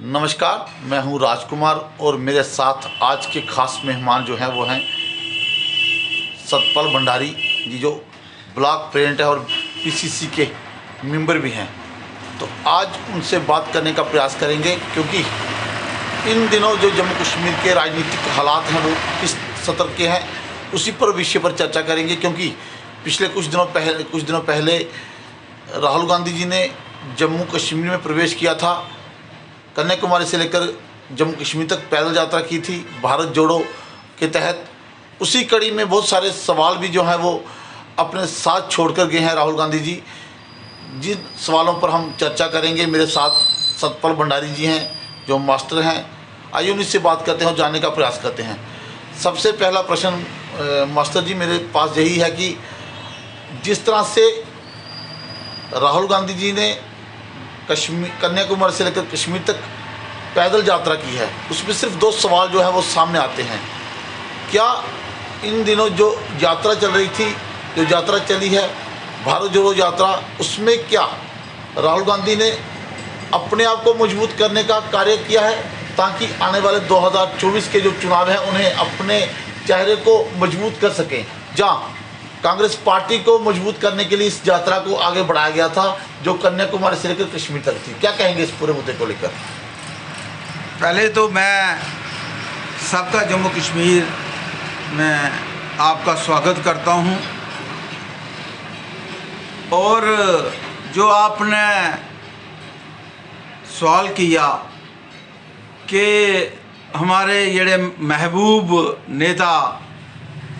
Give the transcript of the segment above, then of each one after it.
नमस्कार, मैं हूं राजकुमार और मेरे साथ आज के खास मेहमान जो हैं वो हैं सतपाल भंडारी जी, जो ब्लॉक प्रेसिडेंट है और पीसीसी के मेंबर भी हैं। तो आज उनसे बात करने का प्रयास करेंगे, क्योंकि इन दिनों जो जम्मू कश्मीर के राजनीतिक हालात हैं वो किस स्तर के हैं उसी पर विषय पर चर्चा करेंगे। क्योंकि पिछले कुछ दिनों पहले राहुल गांधी जी ने जम्मू कश्मीर में प्रवेश किया था। कन्याकुमारी से लेकर जम्मू कश्मीर तक पैदल यात्रा की थी भारत जोड़ो के तहत। उसी कड़ी में बहुत सारे सवाल भी जो हैं वो अपने साथ छोड़कर गए हैं राहुल गांधी जी। जिन सवालों पर हम चर्चा करेंगे, मेरे साथ सतपाल भंडारी जी हैं जो मास्टर हैं। आइए उन्हीं से बात करते हैं और जानने का प्रयास करते हैं। सबसे पहला प्रश्न मास्टर जी मेरे पास यही है कि जिस तरह से राहुल गांधी जी ने कन्याकुमारी से लेकर कश्मीर तक पैदल यात्रा की है, उसमें सिर्फ दो सवाल जो है वो सामने आते हैं। क्या इन दिनों जो यात्रा चल रही थी, जो यात्रा चली है भारत जोड़ो यात्रा, उसमें क्या राहुल गांधी ने अपने आप को मजबूत करने का कार्य किया है ताकि आने वाले 2024 के जो चुनाव हैं उन्हें अपने चेहरे को मजबूत कर सकें? जहाँ कांग्रेस पार्टी को मजबूत करने के लिए इस यात्रा को आगे बढ़ाया गया था जो कन्याकुमारी से लेकर कश्मीर तक थी। क्या कहेंगे इस पूरे मुद्दे को लेकर? पहले तो मैं सबका जम्मू कश्मीर में आपका स्वागत करता हूं, और जो आपने सवाल किया कि हमारे ये महबूब नेता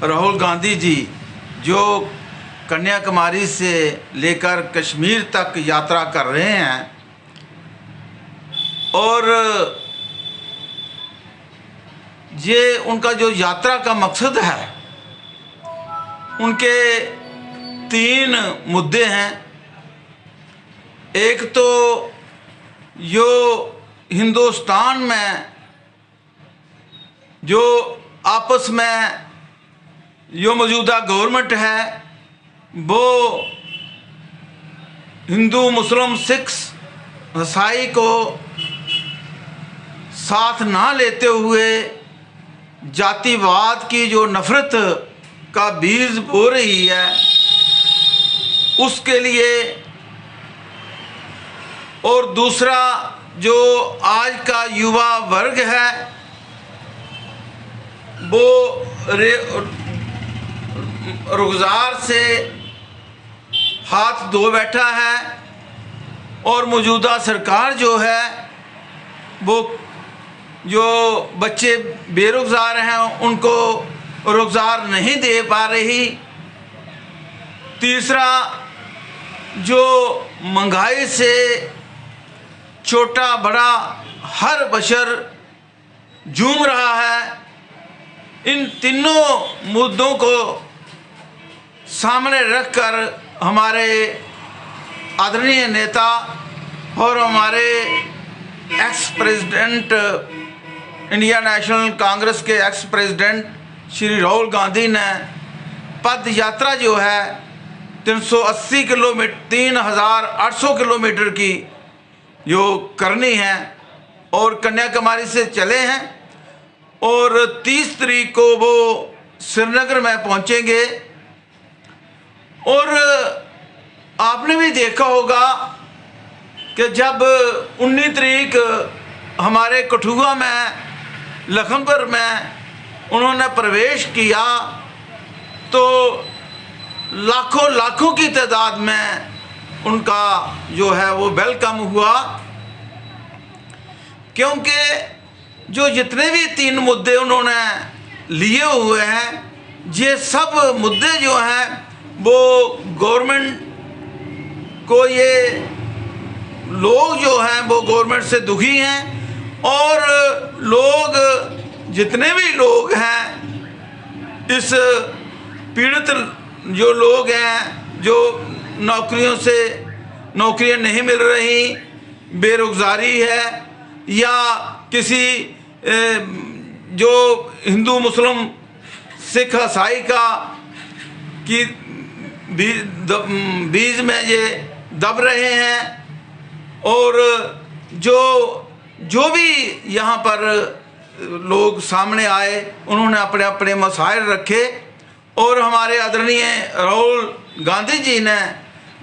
राहुल गांधी जी जो कन्याकुमारी से लेकर कश्मीर तक यात्रा कर रहे हैं, और ये उनका जो यात्रा का मकसद है, उनके 3 मुद्दे हैं। एक तो जो हिंदुस्तान में जो आपस में जो मौजूदा गवर्नमेंट है वो हिंदू मुस्लिम सिख ईसाई को साथ ना लेते हुए जातिवाद की जो नफरत का बीज बो रही है, उसके लिए। और दूसरा जो आज का युवा वर्ग है वो रुखसार से हाथ धो बैठा है, और मौजूदा सरकार जो है वो जो बच्चे बेरोजगार हैं उनको रोजगार नहीं दे पा रही। तीसरा, जो महंगाई से छोटा बड़ा हर बशर जूझ रहा है। इन तीनों मुद्दों को सामने रखकर हमारे आदरणीय नेता और हमारे ex president, India national Congress के एक्स प्रेसिडेंट श्री राहुल गांधी ने पद यात्रा जो है 380 किलोमीटर 3800 किलोमीटर की जो करनी है, और कन्याकुमारी से चले हैं, और 30 तारीख को वो श्रीनगर में पहुंचेंगे। और आपने भी देखा होगा कि जब 19 तारीख हमारे कठुआ में लखनपुर में उन्होंने प्रवेश किया तो लाखों की तादाद में उनका जो है वो वेलकम हुआ। क्योंकि जो जितने भी 3 मुद्दे उन्होंने लिए हुए हैं, ये सब मुद्दे जो हैं वो गवर्नमेंट को, ये लोग जो हैं वो गवर्नमेंट से दुखी हैं, और लोग जितने भी लोग हैं इस पीड़ित जो लोग हैं, जो नौकरियां नहीं मिल रही, बेरोजगारी है, या किसी जो हिंदू मुस्लिम सिख ईसाई का की बीज में ये दब रहे हैं, और जो जो भी यहाँ पर लोग सामने आए उन्होंने अपने अपने मसाइल रखे और हमारे आदरणीय राहुल गांधी जी ने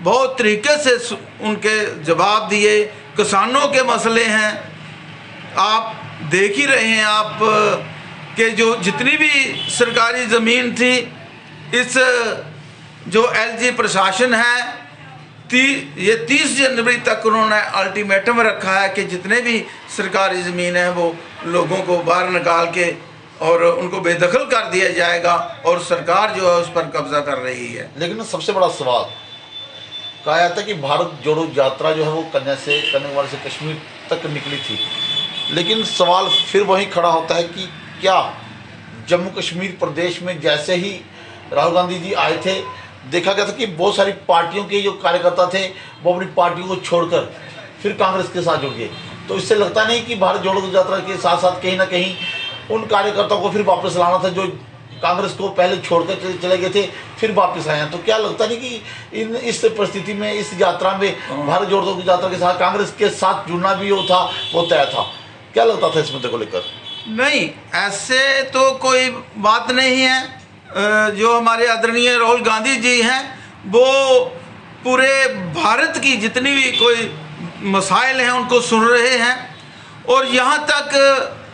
बहुत तरीके से उनके जवाब दिए। किसानों के मसले हैं, आप देख ही रहे हैं आप कि जो जितनी भी सरकारी ज़मीन थी, इस जो एलजी प्रशासन है ये 30 जनवरी तक उन्होंने अल्टीमेटम रखा है कि जितने भी सरकारी ज़मीन है वो लोगों को बाहर निकाल के और उनको बेदखल कर दिया जाएगा और सरकार जो है उस पर कब्जा कर रही है। लेकिन सबसे बड़ा सवाल कहा जाता है कि भारत जोड़ो यात्रा जो है वो कन्याकुमारी से कश्मीर तक निकली थी, लेकिन सवाल फिर वही खड़ा होता है कि क्या जम्मू कश्मीर प्रदेश में जैसे ही राहुल गांधी जी आए थे देखा गया था कि बहुत सारी पार्टियों के जो कार्यकर्ता थे वो अपनी पार्टियों को छोड़कर फिर कांग्रेस के साथ जुड़ गए। तो इससे लगता नहीं कि भारत जोड़ो यात्रा के साथ साथ कहीं ना कहीं उन कार्यकर्ताओं को फिर वापस लाना था जो कांग्रेस को पहले छोड़कर चले गए थे फिर वापस आए हैं। तो क्या लगता नहीं कि इस परिस्थिति में इस यात्रा में भारत जोड़ो यात्रा के साथ कांग्रेस के साथ जुड़ना भी वो तय था? क्या लगता था इस मुद्दे को लेकर? नहीं, ऐसे तो कोई बात नहीं है। जो हमारे आदरणीय राहुल गांधी जी हैं वो पूरे भारत की जितनी भी कोई मसाइल हैं उनको सुन रहे हैं और यहाँ तक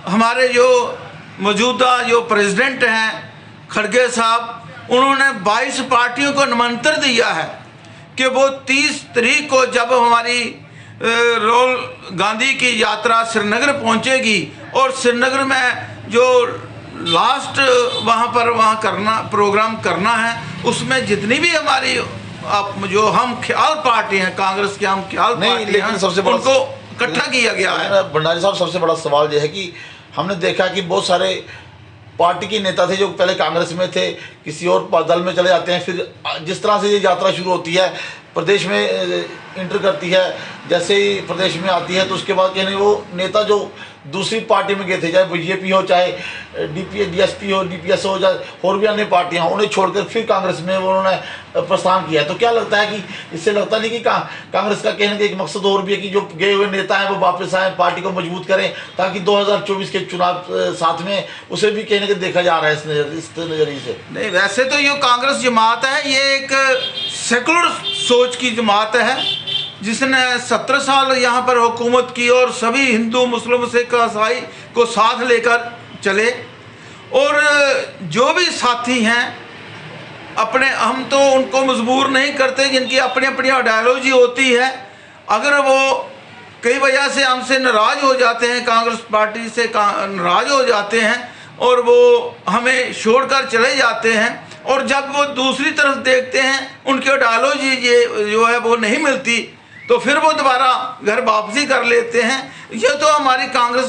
हमारे जो मौजूदा जो प्रेसिडेंट हैं खड़गे साहब, उन्होंने 22 पार्टियों को निमंत्रण दिया है कि वो 30 तारीख को जब हमारी राहुल गांधी की यात्रा श्रीनगर पहुंचेगी और श्रीनगर में जो लास्ट वहाँ प्रोग्राम करना है, उसमें जितनी भी हमारी जो हम ख्याल पार्टी हैं, कांग्रेस की हम ख्याल पार्टी हैं, सबसे बड़ा उनको इकट्ठा किया गया है। भंडारी साहब, सबसे बड़ा सवाल यह है कि हमने देखा कि बहुत सारे पार्टी के नेता थे जो पहले कांग्रेस में थे, किसी और दल में चले जाते हैं, फिर जिस तरह से ये यात्रा शुरू होती है प्रदेश में इंटर करती है, जैसे ही प्रदेश में आती है तो उसके बाद यानी वो नेता जो दूसरी पार्टी में गए थे, चाहे बीजेपी हो, चाहे डीएसपी हो, डीपीएस हो, चाहे और भी अन्य पार्टियां, उन्हें छोड़कर फिर कांग्रेस में उन्होंने प्रस्थान किया है। तो क्या लगता है कि इससे लगता नहीं कि कांग्रेस का कहने का एक मकसद और भी है कि जो गए हुए नेता हैं वो वापस आए, पार्टी को मजबूत करें, ताकि 2024 के चुनाव साथ में उसे भी कहने के देखा जा रहा है इस नजरिए से? नहीं, वैसे तो ये कांग्रेस जमात है, ये एक सेकुलर सोच की जमात है जिसने 17 साल यहाँ पर हुकूमत की और सभी हिंदू, मुस्लिम, सिख, ईसाई को साथ लेकर चले। और जो भी साथी हैं अपने, हम तो उनको मजबूर नहीं करते, जिनकी अपनी अपनी आइडियोलॉजी होती है। अगर वो कई वजह से हमसे नाराज़ हो जाते हैं, कांग्रेस पार्टी से नाराज़ हो जाते हैं और वो हमें छोड़कर चले जाते हैं, और जब वो दूसरी तरफ देखते हैं उनकी आइडियोलॉजी ये जो है वो नहीं मिलती, तो फिर वो दोबारा घर वापसी कर लेते हैं। ये तो हमारी कांग्रेस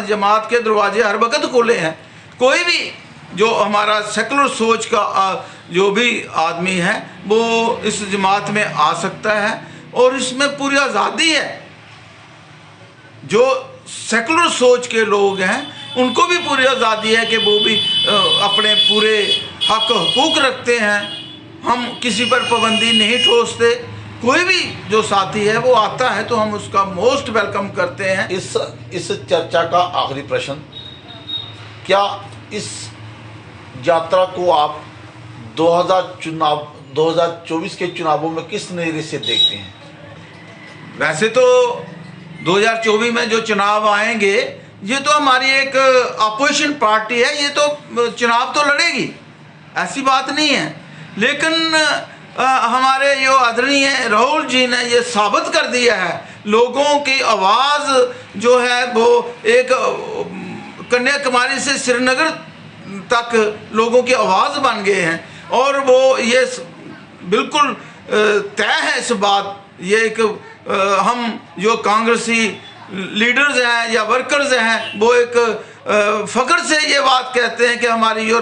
जमात के दरवाजे हर वक्त खुले हैं। कोई भी जो हमारा सेकुलर सोच का जो भी आदमी है वो इस जमात में आ सकता है और इसमें पूरी आज़ादी है। जो सेकुलर सोच के लोग हैं उनको भी पूरी आज़ादी है कि वो भी अपने पूरे हक हुकूक रखते हैं। हम किसी पर पाबंदी नहीं ठोसते। कोई भी जो साथी है वो आता है तो हम उसका मोस्ट वेलकम करते हैं। इस चर्चा का आखिरी प्रश्न, क्या इस यात्रा को आप 2024 के चुनावों में किस नजरिए से देखते हैं? वैसे तो 2024 में जो चुनाव आएंगे ये तो हमारी एक अपोजिशन पार्टी है, ये तो चुनाव तो लड़ेगी, ऐसी बात नहीं है। लेकिन हमारे जो आदरणीय राहुल जी ने ये साबित कर दिया है, लोगों की आवाज़ जो है वो एक कन्याकुमारी से श्रीनगर तक लोगों की आवाज़ बन गए हैं और वो ये बिल्कुल तय है इस बात, ये एक हम जो कांग्रेसी लीडर्स हैं या वर्कर्स हैं वो एक फ़ख्र से ये बात कहते हैं कि हमारी जो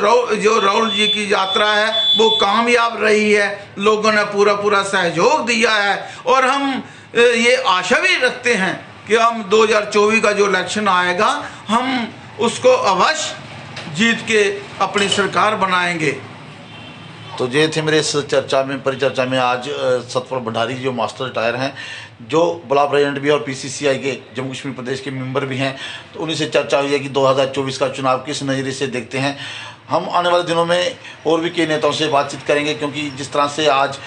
राहुल जी की यात्रा है वो कामयाब रही है, लोगों ने पूरा सहयोग दिया है और हम ये आशा भी रखते हैं कि हम 2024 का जो इलेक्शन आएगा हम उसको अवश्य जीत के अपनी सरकार बनाएंगे। तो ये थे मेरे इस परिचर्चा में आज सतपाल भंडारी जो मास्टर रिटायर हैं, जो ब्लॉक प्रेसिडेंट भी हैं और पीसीसीआई के जम्मू कश्मीर प्रदेश के मेंबर भी हैं, तो उन्हीं से चर्चा हुई है कि 2024 का चुनाव किस नज़रिए से देखते हैं। हम आने वाले दिनों में और भी कई नेताओं से बातचीत करेंगे, क्योंकि जिस तरह से आज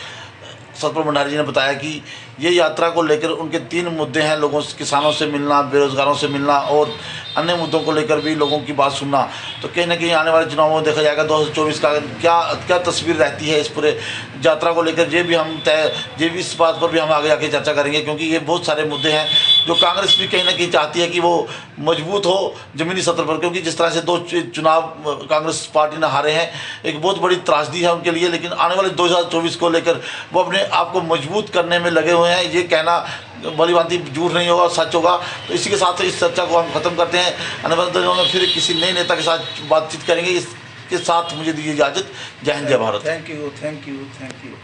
सतपाल भंडारी जी ने बताया कि ये यात्रा को लेकर उनके 3 मुद्दे हैं, लोगों से, किसानों से मिलना, बेरोजगारों से मिलना और अन्य मुद्दों को लेकर भी लोगों की बात सुनना। तो कहीं ना कहीं आने वाले चुनावों में देखा जाएगा 2024 का क्या तस्वीर रहती है इस पूरे यात्रा को लेकर। ये भी इस बात पर भी हम आगे आके चर्चा करेंगे, क्योंकि ये बहुत सारे मुद्दे हैं जो कांग्रेस भी कहीं ना कहीं चाहती है कि वो मजबूत हो ज़मीनी सतह पर, क्योंकि जिस तरह से 2 चुनाव कांग्रेस पार्टी ने हारे हैं, एक बहुत बड़ी त्रासदी है उनके लिए। लेकिन आने वाले 2024 को लेकर वो अपने आप को मजबूत करने में लगे हुए हैं। ये कहना भली भांति झूठ नहीं होगा, सच होगा। तो इसी के साथ इस चर्चा को हम खत्म करते हैं। आने वाले दिनों में फिर किसी नए नेता के साथ बातचीत करेंगे। इसके साथ मुझे दीजिए इजाज़त। जय हिंद, जय Bharat. Thank you, thank you, thank you.